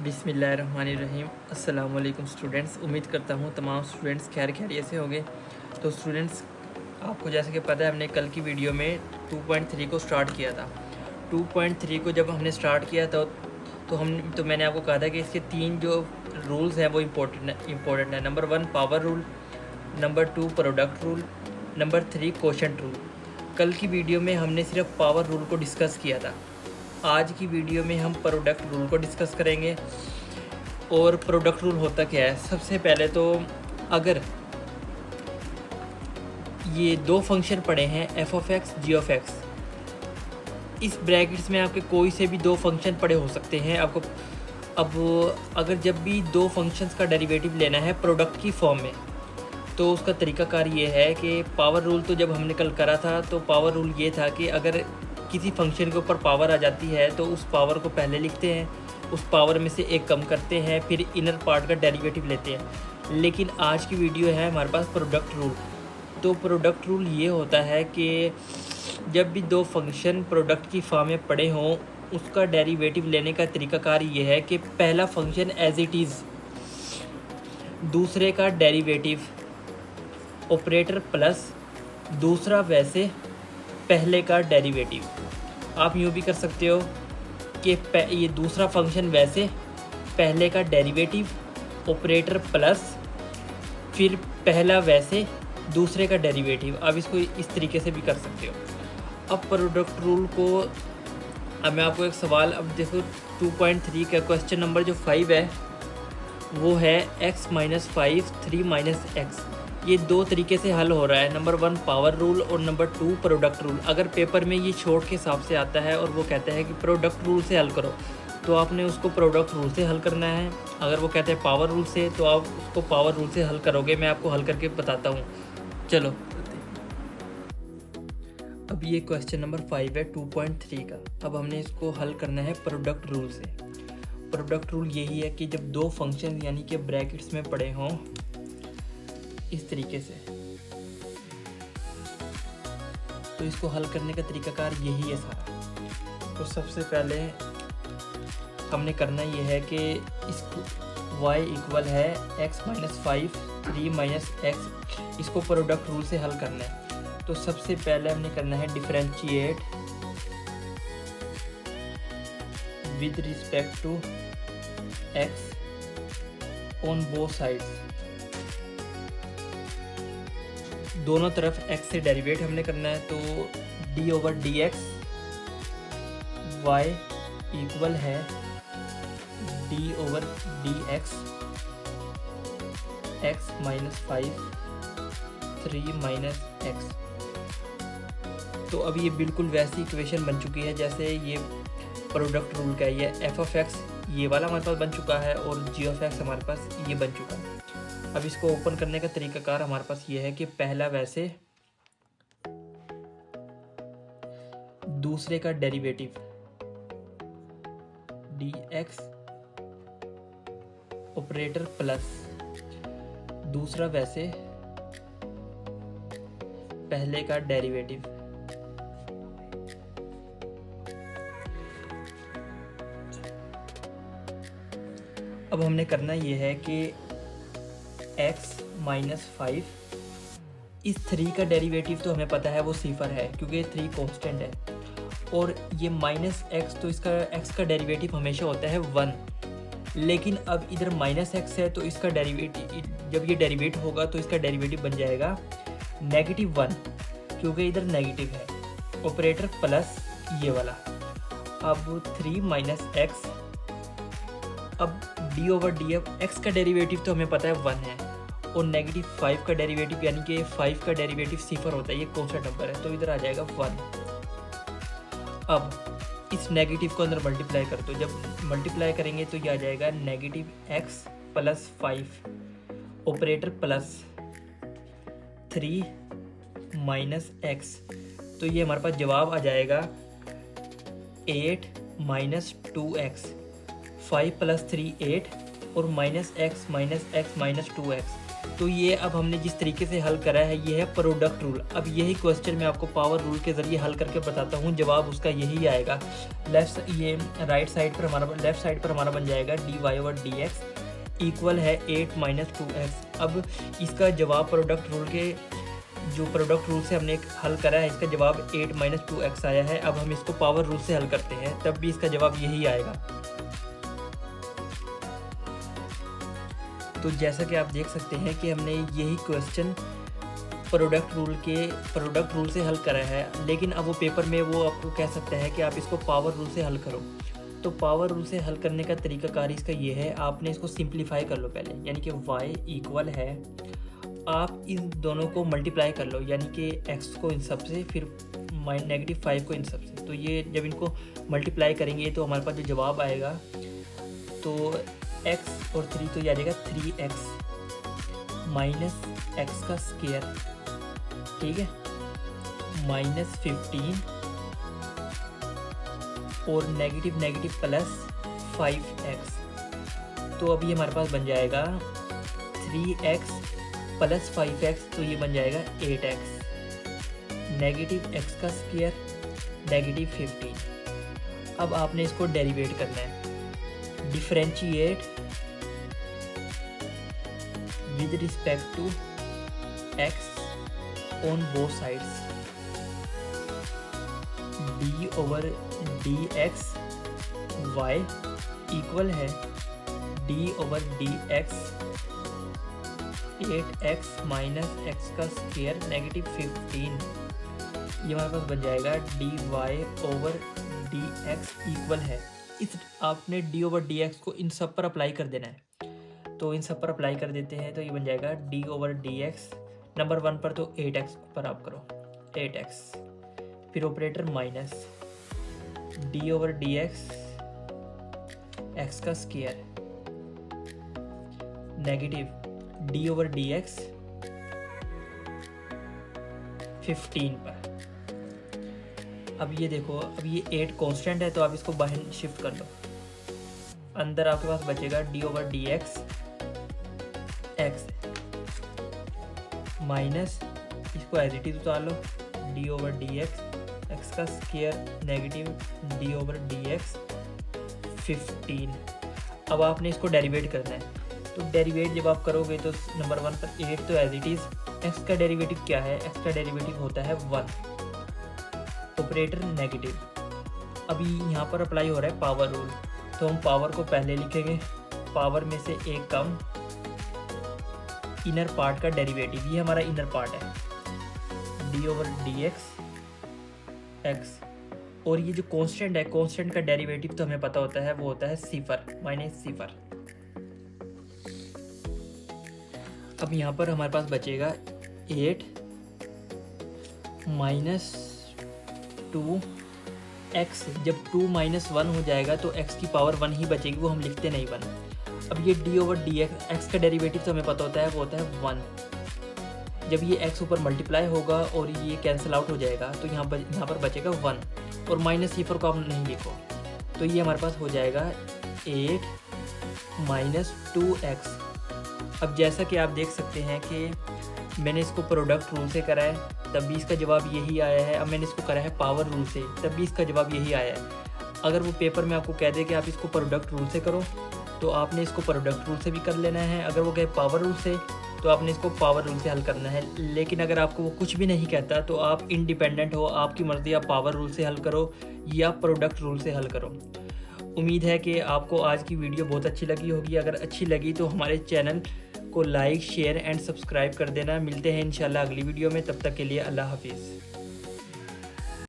बिस्मिल्लाहिर्रहमानिर्रहीम। अस्सलाम वालेकुम स्टूडेंट्स। उम्मीद करता हूँ तमाम स्टूडेंट्स खैरियत से होंगे। तो स्टूडेंट्स, आपको जैसे कि पता है, हमने कल की वीडियो में 2.3 को स्टार्ट किया था। 2.3 को जब हमने स्टार्ट किया था तो मैंने आपको कहा था कि इसके 3 जो रूल्स हैं वो इम्पोर्टेंट है। Number 1 power rule, number 2 product rule, number 3 quotient rule. कल की वीडियो में हमने सिर्फ पावर रूल को डिस्कस किया था। आज की वीडियो में हम प्रोडक्ट रूल को डिस्कस करेंगे। और प्रोडक्ट रूल होता क्या है? सबसे पहले तो अगर ये दो फंक्शन पड़े हैं f(x), g(x), इस ब्रैकेट्स में आपके कोई से भी दो फंक्शन पड़े हो सकते हैं। आपको अब अगर जब भी दो फंक्शंस का डेरिवेटिव लेना है प्रोडक्ट की फॉर्म में, तो उसका तरीकाकार ये है कि पावर रूल तो जब हमने कल करा था तो पावर रूल ये था कि अगर किसी फंक्शन के ऊपर पावर आ जाती है तो उस पावर को पहले लिखते हैं, उस पावर में से एक कम करते हैं, फिर इनर पार्ट का डेरिवेटिव लेते हैं। लेकिन आज की वीडियो है हमारे पास प्रोडक्ट रूल। तो प्रोडक्ट रूल ये होता है कि जब भी दो फंक्शन प्रोडक्ट की फॉर्म में पड़े हों, उसका डेरिवेटिव लेने का तरीकाकार ये है कि पहला फंक्शन एज इट इज़, दूसरे का डेरिवेटिव ऑपरेटर प्लस दूसरा वैसे पहले का डेरिवेटिव। आप यूँ भी कर सकते हो कि ये दूसरा फंक्शन वैसे पहले का डेरिवेटिव ऑपरेटर प्लस फिर पहला वैसे दूसरे का डेरिवेटिव। अब इसको इस तरीके से भी कर सकते हो। अब प्रोडक्ट रूल को, अब मैं आपको एक सवाल, अब देखो 2.3 का क्वेश्चन नंबर जो 5 है वो है x - 5 3 - x। ये दो तरीके से हल हो रहा है। नंबर 1 पावर रूल और नंबर 2 प्रोडक्ट रूल। अगर पेपर में ये छोड़ के हिसाब से आता है और वो कहता है कि प्रोडक्ट रूल से हल करो, तो आपने उसको प्रोडक्ट रूल से हल करना है। अगर वो कहते हैं पावर रूल से, तो आप उसको पावर रूल से हल करोगे। मैं आपको हल करके बताता हूँ। चलो, अब ये क्वेश्चन नंबर 5 है 2.3 का। अब हमने इसको हल करना है प्रोडक्ट रूल से। प्रोडक्ट रूल यही है कि जब दो फंक्शन यानी कि ब्रैकेट्स में पड़े हों इस तरीके से, तो इसको हल करने का तरीकाकार यही है सारा। तो सबसे पहले हमने करना ये है कि इसको y इक्वल है x - 5 3 - x, इसको प्रोडक्ट रूल से हल करना है। तो सबसे पहले हमने करना है differentiate with respect to x on both sides. दोनों तरफ x से डेरिवेट हमने करना है। तो d/dx y इक्वल है d/dx x - 5 3 - x। तो अब ये बिल्कुल वैसी इक्वेशन बन चुकी है जैसे ये प्रोडक्ट रूल का है। ये f(x) ये वाला हमारे पास बन चुका है और g(x) हमारे पास ये बन चुका है। अब इसको ओपन करने का तरीकाकार हमारे पास ये है कि पहला वैसे दूसरे का डेरिवेटिव dx ऑपरेटर प्लस दूसरा वैसे पहले का डेरिवेटिव। अब हमने करना ये है कि x - 5, इस 3 का डेरिवेटिव तो हमें पता है वो सिफर है क्योंकि 3 कांस्टेंट है। और ये -x, तो इसका x का डेरिवेटिव हमेशा होता है 1। लेकिन अब इधर -x है तो इसका डेरिवेटिव, जब ये डेरिवेट होगा तो इसका डेरिवेटिव बन जाएगा -1 क्योंकि इधर नेगेटिव है। ऑपरेटर प्लस ये वाला। अब 3 - x, अब d/df x का डेरिवेटिव तो हमें पता है 1 है और -5 का डेरिवेटिव यानी कि 5 का डेरिवेटिव सिफर होता है, ये कांस्टेंट नंबर है, तो इधर आ जाएगा 1। अब इस नेगेटिव को अंदर मल्टीप्लाई कर दो। जब मल्टीप्लाई करेंगे तो ये आ जाएगा -x + 5 ऑपरेटर प्लस 3 - x। तो ये हमारे पास जवाब आ जाएगा 8 - 2x। 5 + 3 8 और -x - x - 2x। तो ये अब हमने जिस तरीके से हल करा है ये है प्रोडक्ट रूल। अब यही क्वेश्चन मैं आपको पावर रूल के ज़रिए हल करके बताता हूँ, जवाब उसका यही आएगा। राइट साइड पर हमारा बन जाएगा dy/dx इक्वल है 8 - 2x। अब इसका जवाब प्रोडक्ट रूल से हमने हल करा है, इसका जवाब 8 - 2x आया है। अब हम इसको पावर रूल से हल करते हैं, तब भी इसका जवाब यही आएगा। तो जैसा कि आप देख सकते हैं कि हमने यही क्वेश्चन प्रोडक्ट रूल से हल करा है, लेकिन अब वो पेपर में वो आपको कह सकता है कि आप इसको पावर रूल से हल करो। तो पावर रूल से हल करने का तरीकाकार इसका ये है, आपने इसको सिंप्लीफाई कर लो पहले, यानी कि y इक्वल है, आप इन दोनों को मल्टीप्लाई कर लो, यानी कि x को इन सब से, फिर -5 को इन सब से। तो ये जब इनको मल्टीप्लाई करेंगे तो हमारे पास जो जवाब आएगा तो x और 3 तो ये आ जाएगा 3x माइनस x का स्क्वायर, ठीक है, -15 और नेगेटिव प्लस 5x। तो अभी हमारे पास बन जाएगा 3x प्लस 5x, तो ये बन जाएगा 8x, नेगेटिव x का स्क्वायर, -15। अब आपने इसको डेरिवेट करना है, differentiate with respect to x on both sides, d/dx y equal है d/dx 8x माइनस x का स्क्वायर -15। ये हमारे पास बन जाएगा dy/dx इक्वल है, इस आपने d/dx को इन सब पर अप्लाई कर देना है। तो इन सब पर अप्लाई कर देते हैं, तो ये बन जाएगा d/dx नंबर 1 पर, तो 8x पर आप करो 8x, फिर ऑपरेटर माइनस d/dx x का स्क्वायर नेगेटिव d/dx 15 पर। अब ये देखो, अब ये 8 कांस्टेंट है, तो आप इसको बाहर शिफ्ट कर लो, अंदर आपके पास बचेगा d/dx x माइनस, इसको एज इट इज उतार लो, d/dx x का स्क्वायर नेगेटिव d/dx 15। अब आपने इसको डेरिवेट करना है, तो डेरिवेट जब आप करोगे तो नंबर 1 पर 8 तो एज इट इज़, x का डेरिवेटिव क्या है, x का डेरिवेटिव होता है 1, ऑपरेटर नेगेटिव। अभी यहाँ पर अप्लाई हो रहा है पावर रूल, तो हम पावर को पहले लिखेंगे, पावर में से एक कम, इनर पार्ट का डेरिवेटिव, ये हमारा इनर पार्ट है d/dx x, और ये जो कांस्टेंट है, कांस्टेंट का डेरिवेटिव तो हमें पता होता है, वो होता है सिफर -सिफर। अब यहाँ पर हमारे पास बचेगा 8 - 2x, जब 2 - 1 हो जाएगा तो x की पावर 1 ही बचेगी, वो हम लिखते नहीं 1। अब ये d/dx x का डेरिवेटिव तो हमें पता होता है, वो होता है 1। जब ये x ऊपर मल्टीप्लाई होगा और ये कैंसिल आउट हो जाएगा, तो यहाँ पर बचेगा 1, और माइनस सिफर को आप नहीं लिखो, तो ये हमारे पास हो जाएगा 8 - 2x। अब जैसा कि आप देख सकते हैं कि मैंने इसको प्रोडक्ट रूल से करा है, तब भी इसका जवाब यही आया है। अब मैंने इसको करा है पावर रूल से, तब भी इसका जवाब यही आया है। अगर वो पेपर में आपको कह दे कि आप इसको प्रोडक्ट रूल से करो, तो आपने इसको प्रोडक्ट रूल से भी कर लेना है। अगर वो कहे पावर रूल से, तो आपने इसको पावर रूल से हल करना है। लेकिन अगर आपको वो कुछ भी नहीं कहता, तो आप इंडिपेंडेंट हो, आपकी मर्ज़ी, आप पावर रूल से हल करो या प्रोडक्ट रूल से हल करो। उम्मीद है कि आपको आज की वीडियो बहुत अच्छी लगी होगी। अगर अच्छी लगी तो हमारे चैनल को लाइक, शेयर एंड सब्सक्राइब कर देना। मिलते हैं इंशाल्लाह अगली वीडियो में, तब तक के लिए अल्लाह हाफिज़।